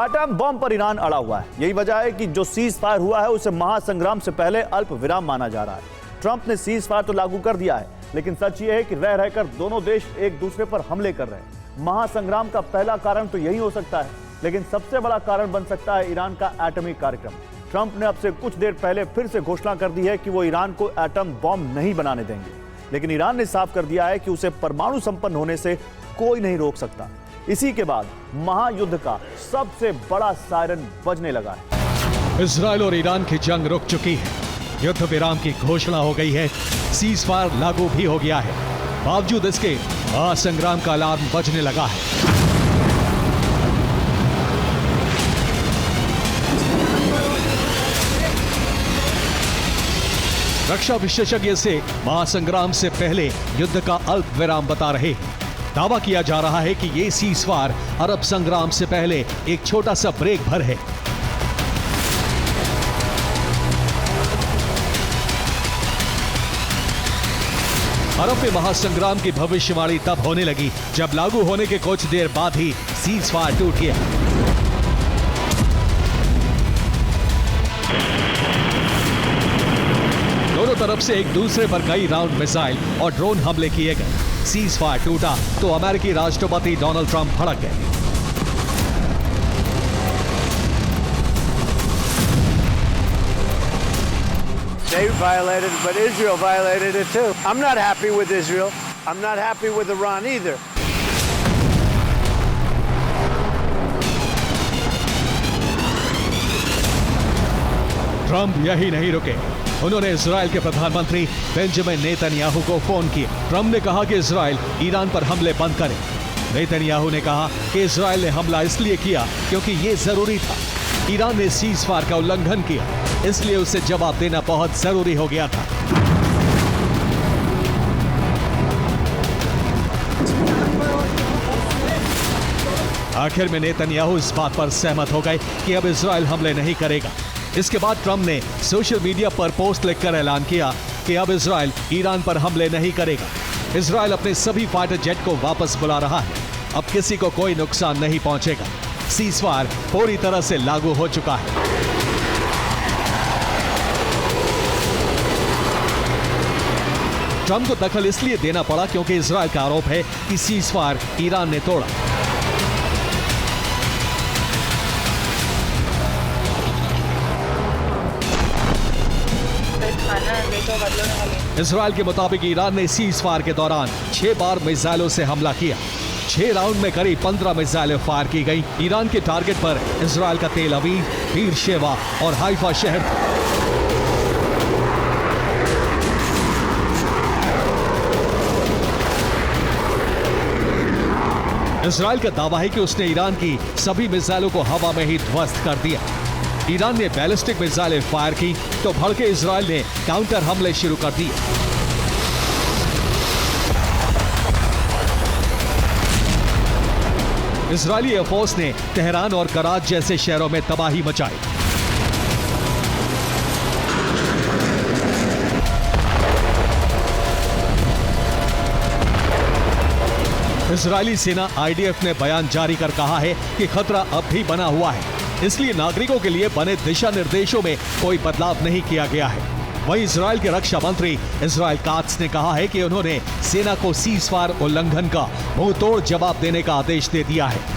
Atom bomb पर Iran अड़ा हुआ है। यही वजह है कि जो सीज फायर हुआ है उसे महासंग्राम से पहले अल्प विराम माना जा रहा है। ट्रंप ने सीज फायर तो लागू कर दिया है, लेकिन सच ये है कि रह रहकर दोनों देश एक दूसरे पर हमले कर रहे हैं। महासंग्राम का पहला कारण तो यही हो सकता है, लेकिन सबसे बड़ा कारण बन सकता है ईरान का एटॉमिक कार्यक्रम। ट्रंप ने अब से कुछ देर पहले फिर से घोषणा कर दी है कि वो ईरान को एटम बम नहीं बनाने देंगे, लेकिन ईरान ने साफ कर दिया है कि उसे परमाणु संपन्न होने से कोई नहीं रोक सकता। इसी के बाद महायुद्ध का सबसे बड़ा सायरन बजने लगा है। इजराइल और ईरान की जंग रुक चुकी है, युद्ध विराम की घोषणा हो गई है, सीज फायर लागू भी हो गया है। बावजूद इसके महासंग्राम का अलार्म बजने लगा है। रक्षा विशेषज्ञ से महासंग्राम से पहले युद्ध का अल्प विराम बता रहे हैं। दावा किया जा रहा है कि ये सीज फायर अरब संग्राम से पहले एक छोटा सा ब्रेक भर है। अरब में महासंग्राम की भविष्यवाणी तब होने लगी जब लागू होने के कुछ देर बाद ही सीज फायर टूट गया। दोनों तरफ से एक दूसरे पर कई राउंड मिसाइल और ड्रोन हमले किए गए। सीज फायर टूटा तो अमेरिकी राष्ट्रपति डोनाल्ड ट्रंप भड़क गए। They violated it, but Israel violated it too. I'm not happy with Israel. I'm not happy with Iran either. Trump यही नहीं रुके, उन्होंने इजराइल के प्रधानमंत्री बेंजामिन नेतन्याहू को फोन किया। ट्रंप ने कहा कि इजराइल ईरान पर हमले बंद करे। नेतन्याहू ने कहा कि इजराइल ने हमला इसलिए किया क्योंकि ये जरूरी था। ईरान ने सीज फायर का उल्लंघन किया, इसलिए उसे जवाब देना बहुत जरूरी हो गया था। आखिर में नेतन्याहू इस बात पर सहमत हो गए कि अब इजराइल हमले नहीं करेगा। इसके बाद ट्रंप ने सोशल मीडिया पर पोस्ट लिखकर ऐलान किया कि अब इजराइल ईरान पर हमले नहीं करेगा। इजराइल अपने सभी फाइटर जेट को वापस बुला रहा है। अब किसी को कोई नुकसान नहीं पहुंचेगा। सीज फायर पूरी तरह से लागू हो चुका है। ट्रंप को दखल इसलिए देना पड़ा क्योंकि इजराइल का आरोप है कि सीज फायर ईरान ने तोड़ा। इजराइल के मुताबिक ईरान ने सीज फायर के दौरान 6 बार मिसाइलों से हमला किया। 6 राउंड में करीब 15 मिसाइलें फायर की गई। ईरान के टारगेट पर इजराइल का तेल अवीव, बीरशेवा और हाइफा शहर था। इजराइल का दावा है कि उसने ईरान की सभी मिसाइलों को हवा में ही ध्वस्त कर दिया। ईरान ने बैलिस्टिक मिसाइलें फायर की तो भड़के इजराइल ने काउंटर हमले शुरू कर दिए। इजरायली एयरफोर्स ने तेहरान और कराच जैसे शहरों में तबाही मचाई। इजरायली सेना आईडीएफ ने बयान जारी कर कहा है कि खतरा अब भी बना हुआ है, इसलिए नागरिकों के लिए बने दिशा निर्देशों में कोई बदलाव नहीं किया गया है। वहीं इजराइल के रक्षा मंत्री इजराइल कात्स ने कहा है कि उन्होंने सेना को सीज फायर उल्लंघन का मुंहतोड़ जवाब देने का आदेश दे दिया है।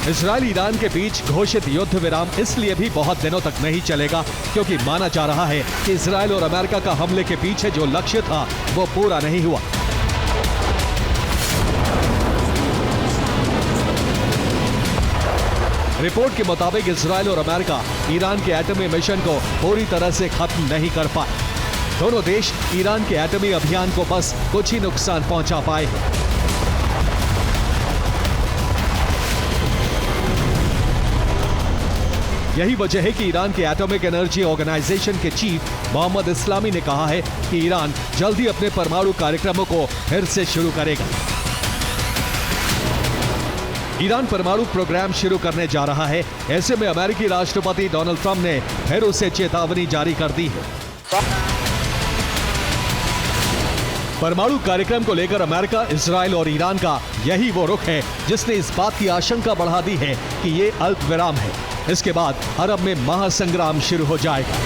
इजराइल ईरान के बीच घोषित युद्ध विराम इसलिए भी बहुत दिनों तक नहीं चलेगा क्योंकि माना जा रहा है कि इजराइल और अमेरिका का हमले के पीछे जो लक्ष्य था वो पूरा नहीं हुआ। रिपोर्ट के मुताबिक इजराइल और अमेरिका ईरान के एटमी मिशन को पूरी तरह से खत्म नहीं कर पाए। दोनों देश ईरान के एटमी अभियान को बस कुछ ही नुकसान पहुंचा पाए हैं। यही वजह है कि ईरान के एटॉमिक एनर्जी ऑर्गेनाइजेशन के चीफ मोहम्मद इस्लामी ने कहा है कि ईरान जल्द ही अपने परमाणु कार्यक्रमों को फिर से शुरू करेगा। ईरान परमाणु प्रोग्राम शुरू करने जा रहा है। ऐसे में अमेरिकी राष्ट्रपति डोनाल्ड ट्रंप ने फिर उसे चेतावनी जारी कर दी है। परमाणु कार्यक्रम को लेकर अमेरिका, इजराइल और ईरान का यही वो रुख है जिसने इस बात की आशंका बढ़ा दी है कि ये अल्प विराम है। इसके बाद अरब में महासंग्राम शुरू हो जाएगा।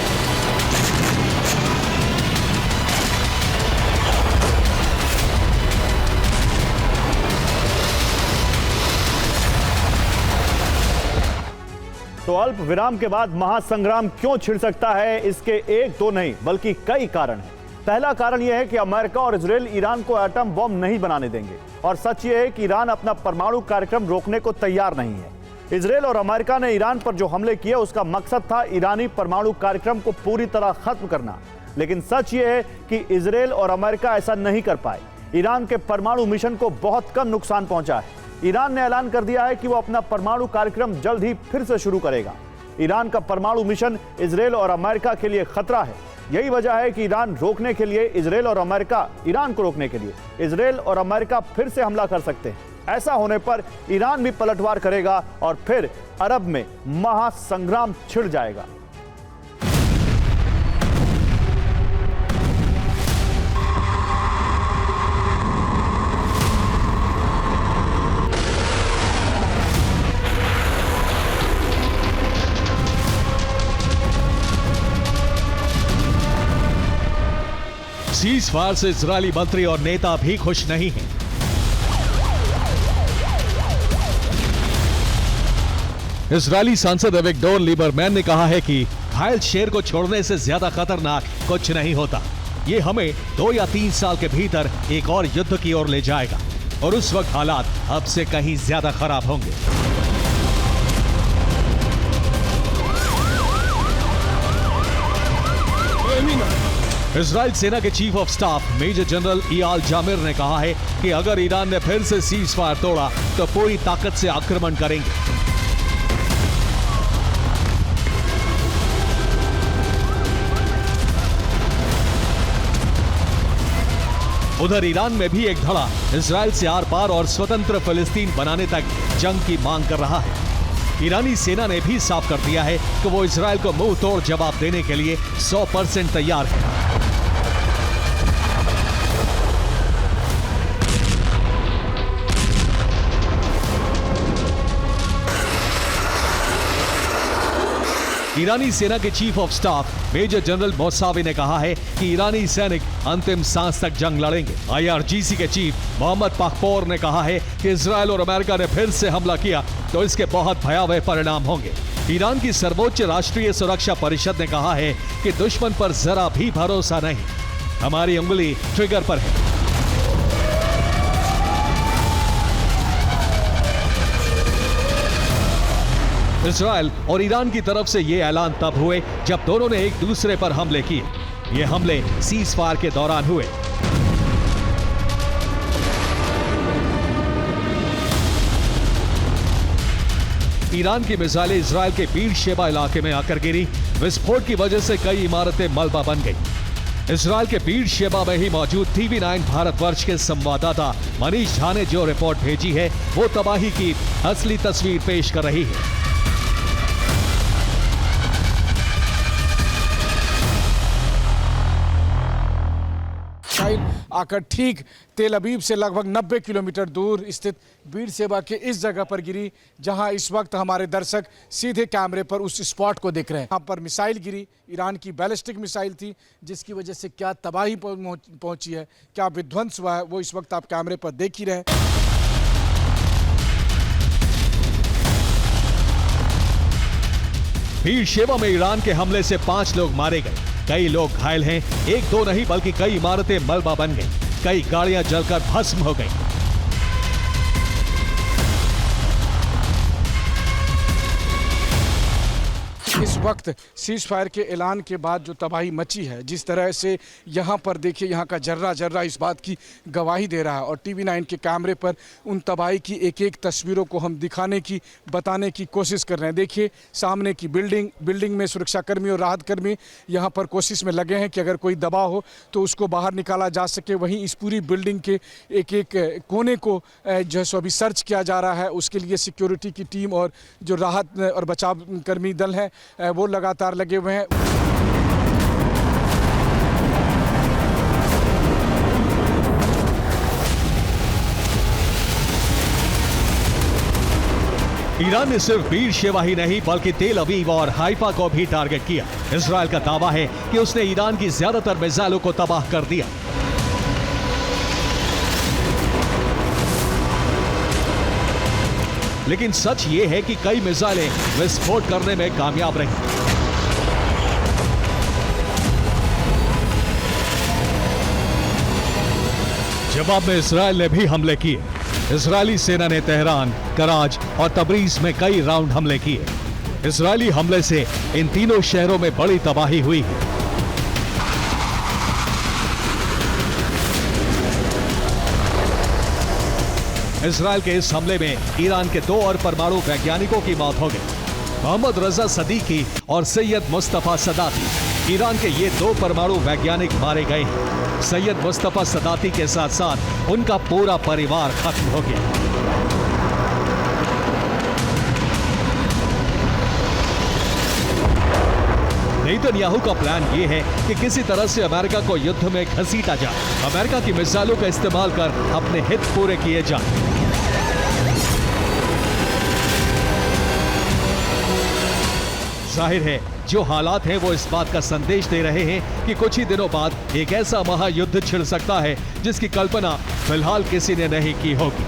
तो अल्प विराम के बाद महासंग्राम क्यों छिड़ सकता है, इसके एक दो नहीं बल्कि कई कारण हैं। पहला कारण यह है कि अमेरिका और इजराइल ईरान को एटम बम नहीं बनाने देंगे, और सच यह है कि ईरान अपना परमाणु कार्यक्रम रोकने को तैयार नहीं है। इजराइल और अमेरिका ने ईरान पर जो हमले किए उसका मकसद था ईरानी परमाणु कार्यक्रम को पूरी तरह खत्म करना, लेकिन सच यह है कि इजराइल और अमेरिका ऐसा नहीं कर पाए। ईरान के परमाणु मिशन को बहुत कम नुकसान पहुंचा है। ईरान ने ऐलान कर दिया है कि वो अपना परमाणु कार्यक्रम जल्द ही फिर से शुरू करेगा। ईरान का परमाणु मिशन इजराइल और अमेरिका के लिए खतरा है। यही वजह है कि ईरान और अमेरिका फिर से हमला कर सकते हैं। ऐसा होने पर ईरान भी पलटवार करेगा और फिर अरब में महासंग्राम छिड़ जाएगा। सीज फायर से इजरायली मंत्री और नेता भी खुश नहीं हैं। इजरायली सांसद एविगडोर लीबरमैन ने कहा है कि घायल शेर को छोड़ने से ज्यादा खतरनाक कुछ नहीं होता। ये हमें 2 या 3 साल के भीतर एक और युद्ध की ओर ले जाएगा और उस वक्त हालात अब से कहीं ज्यादा खराब होंगे। इजराइल सेना के chief of staff major general Eyal Zamir ने कहा है कि अगर ईरान ने फिर से सीज फायर तोड़ा तो पूरी ताकत से आक्रमण करेंगे। उधर ईरान में भी एक धड़ा इजराइल से आर पार और स्वतंत्र फिलिस्तीन बनाने तक जंग की मांग कर रहा है। ईरानी सेना ने भी साफ कर दिया है कि वो इजराइल को मुंह तोड़ जवाब देने के लिए 100% तैयार है। ईरानी सेना के chief of staff major general Mousavi ने कहा है कि ईरानी सैनिक अंतिम सांस तक जंग लड़ेंगे। IRGC के चीफ मोहम्मद पाखपोर ने कहा है कि इजराइल और अमेरिका ने फिर से हमला किया तो इसके बहुत भयावह परिणाम होंगे। ईरान की सर्वोच्च राष्ट्रीय सुरक्षा परिषद ने कहा है कि दुश्मन पर जरा भी भरोसा नहीं, हमारी उंगली ट्रिगर पर है। इजराइल और ईरान की तरफ से ये ऐलान तब हुए जब दोनों ने एक दूसरे पर हमले किए। ये हमले सीज फायर के दौरान हुए। ईरान की मिसाइलें इजराइल के बीर शेबा इलाके में आकर गिरी। विस्फोट की वजह से कई इमारतें मलबा बन गई। इजराइल के बीर शेबा में ही मौजूद TV9 भारतवर्ष के संवाददाता मनीष झा ने जो रिपोर्ट भेजी है वो तबाही की असली तस्वीर पेश कर रही है। आकर ठीक तेल अबीब से लगभग 90 किलोमीटर दूर स्थित बीर शेबा के इस जगह पर गिरी जहां इस वक्त हमारे दर्शक सीधे कैमरे पर उस स्पॉट को देख रहे हैं। यहाँ पर मिसाइल गिरी, ईरान की बैलिस्टिक मिसाइल थी जिसकी वजह से क्या तबाही पहुंची है, क्या विध्वंस हुआ है वो इस वक्त आप कैमरे पर देख ही रहे हैं। बीर शेबा में ईरान के हमले से 5 लोग मारे गए, कई लोग घायल हैं। 1-2 नहीं बल्कि कई इमारतें मलबा बन गई, कई गाड़ियां जलकर भस्म हो गई। इस वक्त सीज फायर के ऐलान के बाद जो तबाही मची है, जिस तरह से यहाँ पर देखिए यहाँ का जर्रा जर्रा इस बात की गवाही दे रहा है और TV9 के कैमरे पर उन तबाही की एक एक तस्वीरों को हम दिखाने की, बताने की कोशिश कर रहे हैं। देखिए सामने की बिल्डिंग में सुरक्षाकर्मी और राहतकर्मी यहाँ पर कोशिश में लगे हैं कि अगर कोई दबाव हो तो उसको बाहर निकाला जा सके। वहीं इस पूरी बिल्डिंग के एक एक कोने को जो है सो अभी सर्च किया जा रहा है। उसके लिए सिक्योरिटी की टीम और जो राहत और बचाव कर्मी दल है वो लगातार लगे हुए हैं। ईरान ने सिर्फ बीर शेवा ही नहीं बल्कि तेल अवीव और हाइफा को भी टारगेट किया। इजराइल का दावा है कि उसने ईरान की ज्यादातर मिसाइलों को तबाह कर दिया। लेकिन सच ये है कि कई मिसाइलें विस्फोट करने में कामयाब रही। जवाब में इजराइल ने भी हमले किए। इजरायली सेना ने तेहरान, कराच और तबरीज में कई राउंड हमले किए। इजरायली हमले से इन तीनों शहरों में बड़ी तबाही हुई है। इजराइल के इस हमले में ईरान के 2 और परमाणु वैज्ञानिकों की मौत हो गई। मोहम्मद रजा सदीकी और सैयद मुस्तफा सदाती, ईरान के ये 2 परमाणु वैज्ञानिक मारे गए हैं। सैयद मुस्तफा सदाती के साथ साथ उनका पूरा परिवार खत्म हो गया। नेतन्याहू का प्लान ये है कि किसी तरह से अमेरिका को युद्ध में घसीटा जाए, अमेरिका की मिसाइलों का इस्तेमाल कर अपने हित पूरे किए जाए। जाहिर है जो हालात हैं वो इस बात का संदेश दे रहे हैं कि कुछ ही दिनों बाद एक ऐसा महायुद्ध छिड़ सकता है जिसकी कल्पना फिलहाल किसी ने नहीं की होगी।